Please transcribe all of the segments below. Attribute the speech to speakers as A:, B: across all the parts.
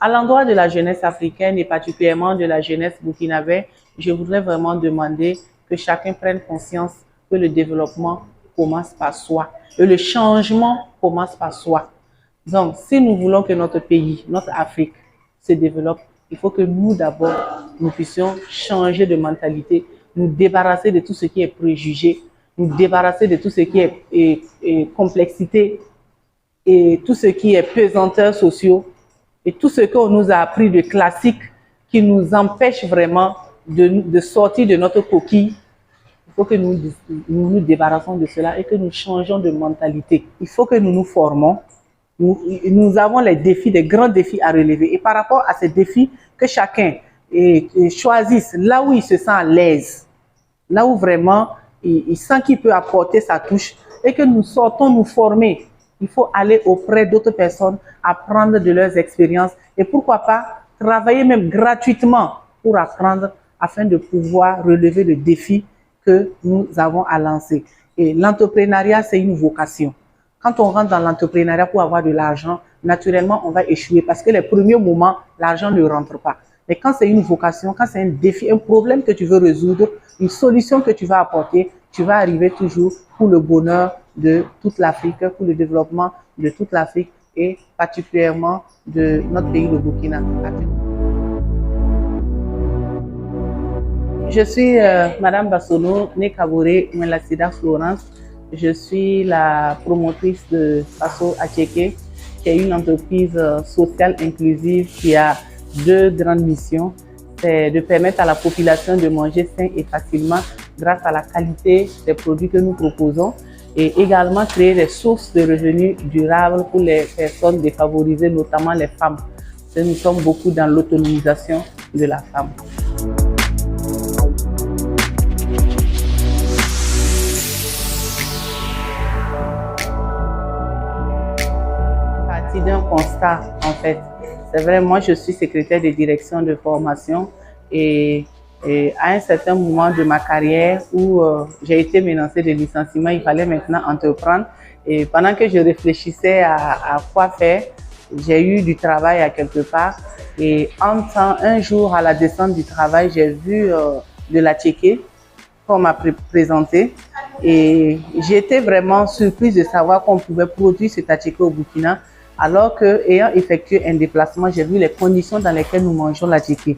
A: À l'endroit de la jeunesse africaine et particulièrement de la jeunesse burkinabé, je voudrais vraiment demander que chacun prenne conscience que le développement commence par soi et le changement commence par soi. Donc, si nous voulons que notre pays, notre Afrique se développe, il faut que nous d'abord, nous puissions changer de mentalité, nous débarrasser de tout ce qui est préjugé, nous débarrasser de tout ce qui est complexité et tout ce qui est pesanteurs sociaux et tout ce qu'on nous a appris de classique qui nous empêche vraiment de sortir de notre coquille. Il faut que nous débarrassons de cela et que nous changeons de mentalité. Il faut que nous nous formons. Nous avons les défis, des grands défis à relever. Et par rapport à ces défis, que chacun choisisse là où il se sent à l'aise, là où vraiment il sent qu'il peut apporter sa touche et que nous sortons nous former. Il faut aller auprès d'autres personnes, apprendre de leurs expériences et pourquoi pas travailler même gratuitement pour apprendre afin de pouvoir relever le défi que nous avons à lancer. Et l'entrepreneuriat, c'est une vocation. Quand on rentre dans l'entrepreneuriat pour avoir de l'argent, naturellement, on va échouer parce que les premiers moments, l'argent ne rentre pas. Mais quand c'est une vocation, quand c'est un défi, un problème que tu veux résoudre, une solution que tu vas apporter, tu vas arriver toujours pour le bonheur de toute l'Afrique, pour le développement de toute l'Afrique et particulièrement de notre pays, le Burkina. Je suis Madame Bassono Nekabore Melassida Florence. Je suis la promotrice de Faso Acheke, qui est une entreprise sociale inclusive qui a deux grandes missions. C'est de permettre à la population de manger sain et facilement grâce à la qualité des produits que nous proposons et également créer des sources de revenus durables pour les personnes défavorisées, notamment les femmes. Nous sommes beaucoup dans l'autonomisation de la femme. Partie d'un constat en fait. C'est vrai, moi je suis secrétaire de direction de formation et à un certain moment de ma carrière où j'ai été menacée de licenciement, il fallait maintenant entreprendre. Et pendant que je réfléchissais à quoi faire, j'ai eu du travail à quelque part. Et un jour, à la descente du travail, j'ai vu de l'attiéké qu'on m'a présenté. Et j'étais vraiment surprise de savoir qu'on pouvait produire cet attiéké au Burkina. Alors que, ayant effectué un déplacement, j'ai vu les conditions dans lesquelles nous mangeons l'attiéké.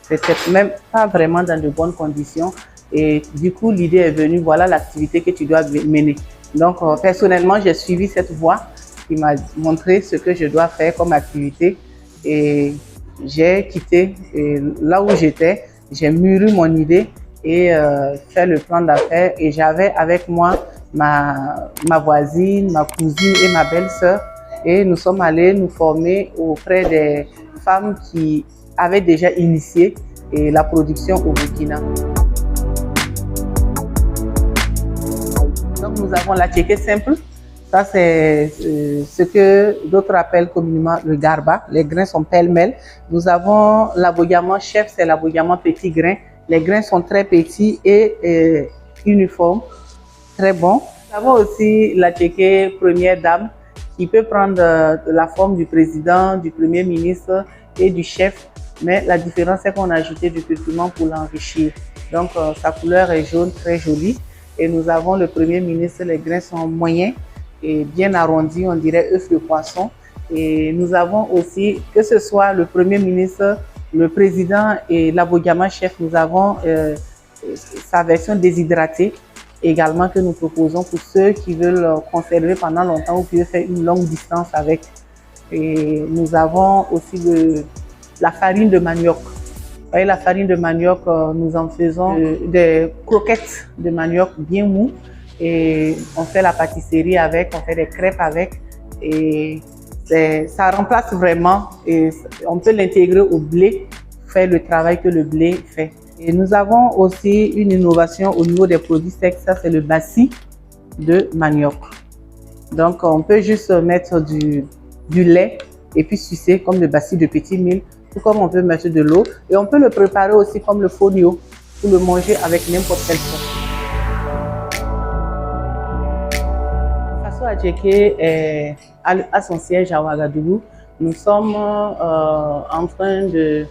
A: C'était même pas vraiment dans de bonnes conditions. Et du coup, l'idée est venue, voilà l'activité que tu dois mener. Donc, personnellement, j'ai suivi cette voie qui m'a montré ce que je dois faire comme activité. Et j'ai quitté là où j'étais, j'ai mûri mon idée et fait le plan d'affaires. Et j'avais avec moi ma voisine, ma cousine et ma belle-sœur. Et nous sommes allés nous former auprès des femmes qui avaient déjà initié la production au Burkina. Donc nous avons l'attiéké simple. Ça c'est ce que d'autres appellent communément le garba. Les grains sont pêle-mêle. Nous avons l'aboyama chef, c'est l'aboyama petit grain. Les grains sont très petits et uniformes, très bons. Nous avons aussi l'attiéké première dame qui peut prendre la forme du président, du premier ministre et du chef. Mais la différence, c'est qu'on a ajouté du curcuma pour l'enrichir. Donc, sa couleur est jaune, très jolie. Et nous avons le premier ministre, les grains sont moyens et bien arrondis, on dirait œufs de poisson. Et nous avons aussi, que ce soit le premier ministre, le président et l'aboyama chef, nous avons sa version déshydratée également que nous proposons pour ceux qui veulent conserver pendant longtemps ou qui veulent faire une longue distance avec. Et nous avons aussi la farine de manioc. Vous voyez, la farine de manioc, nous en faisons des croquettes de manioc bien mou et on fait la pâtisserie avec, on fait des crêpes avec et ça remplace vraiment et on peut l'intégrer au blé, faire le travail que le blé fait. Et nous avons aussi une innovation au niveau des produits secs, ça c'est le bassi de manioc. Donc on peut juste mettre du lait et puis sucer comme le bassi de petit mil, tout comme on peut mettre de l'eau. Et on peut le préparer aussi comme le fonio pour le manger avec n'importe quelle sauce. Faso Acheke a son siège à Ouagadougou. Nous sommes en train de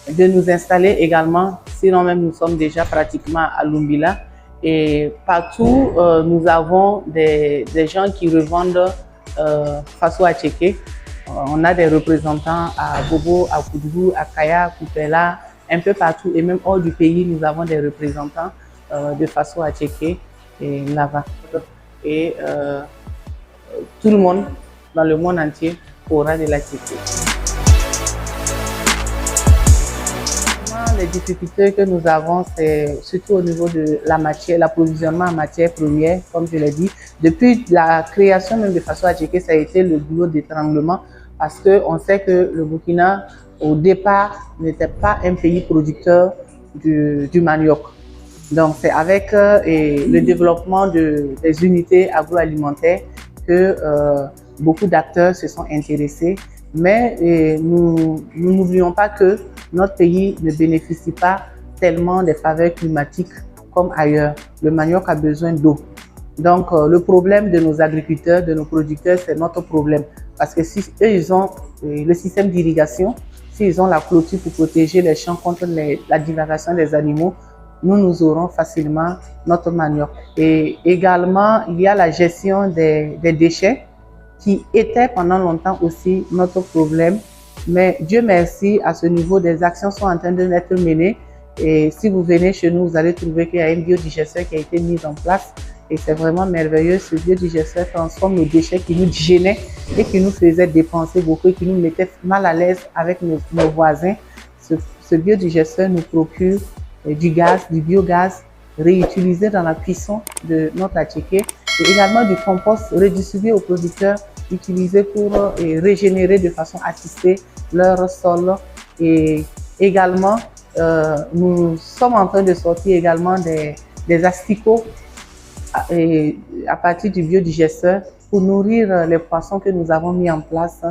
A: nous installer également, sinon même nous sommes déjà pratiquement à Lumbila. Et partout, nous avons des gens qui revendent Faso Acheke. On a des représentants à Bobo, à Koudou, à Kaya, à Koupela, un peu partout. Et même hors du pays, nous avons des représentants de Faso Acheke et Lava. Et tout le monde, dans le monde entier, aura de l'Acheke. Les difficultés que nous avons, c'est surtout au niveau de la matière, l'approvisionnement en matière première, comme je l'ai dit. Depuis la création même de Faso Acheke, ça a été le boulot d'étranglement parce qu'on sait que le Burkina, au départ, n'était pas un pays producteur du manioc. Donc, c'est avec le développement des unités agroalimentaires que beaucoup d'acteurs se sont intéressés. Mais nous n'oublions pas que notre pays ne bénéficie pas tellement des faveurs climatiques comme ailleurs. Le manioc a besoin d'eau. Donc, le problème de nos agriculteurs, de nos producteurs, c'est notre problème. Parce que si eux, ils ont le système d'irrigation, s'ils ont la clôture pour protéger les champs contre la divagation des animaux, nous aurons facilement notre manioc. Et également, il y a la gestion des déchets qui était pendant longtemps aussi notre problème. Mais Dieu merci, à ce niveau, des actions sont en train d'être menées. Et si vous venez chez nous, vous allez trouver qu'il y a un biodigesteur qui a été mis en place. Et c'est vraiment merveilleux. Ce biodigesteur transforme nos déchets qui nous gênaient et qui nous faisaient dépenser beaucoup et qui nous mettaient mal à l'aise avec nos voisins. Ce biodigesteur nous procure du gaz, du biogaz réutilisé dans la cuisson de notre acheke et également du compost redistribué aux producteurs utilisé pour régénérer de façon assistée leur sol. Et également, nous sommes en train de sortir également des asticots à partir du biodigesteur pour nourrir les poissons que nous avons mis en place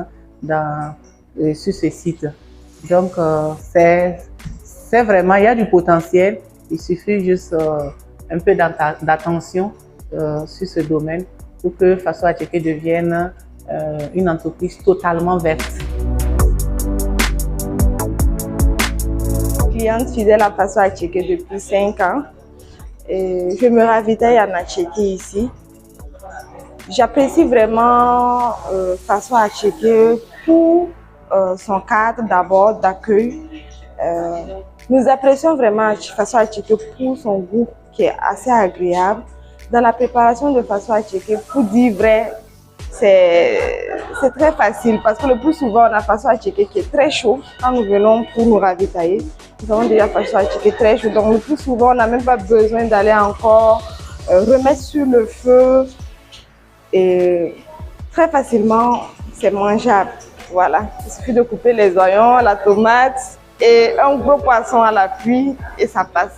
A: sur ce site. Donc, c'est vraiment, il y a du potentiel. Il suffit juste un peu d'attention sur ce domaine pour que Faso Acheke devienne une entreprise totalement verte.
B: Cliente fidèle à Faso Acheke depuis 5 ans. Et je me ravitaille en acheke ici. J'apprécie vraiment Faso Acheke pour son cadre d'abord d'accueil. Nous apprécions vraiment Faso Acheke pour son goût qui est assez agréable. Dans la préparation de Faso Acheke, pour dire vrai, c'est très facile parce que le plus souvent on a Faso Acheke qui est très chaud quand nous venons pour nous ravitailler. Nous avons déjà Faso Acheke très chaud, donc le plus souvent on n'a même pas besoin d'aller encore remettre sur le feu et très facilement c'est mangeable. Voilà, il suffit de couper les oignons, la tomate et un gros poisson à l'appui et ça passe.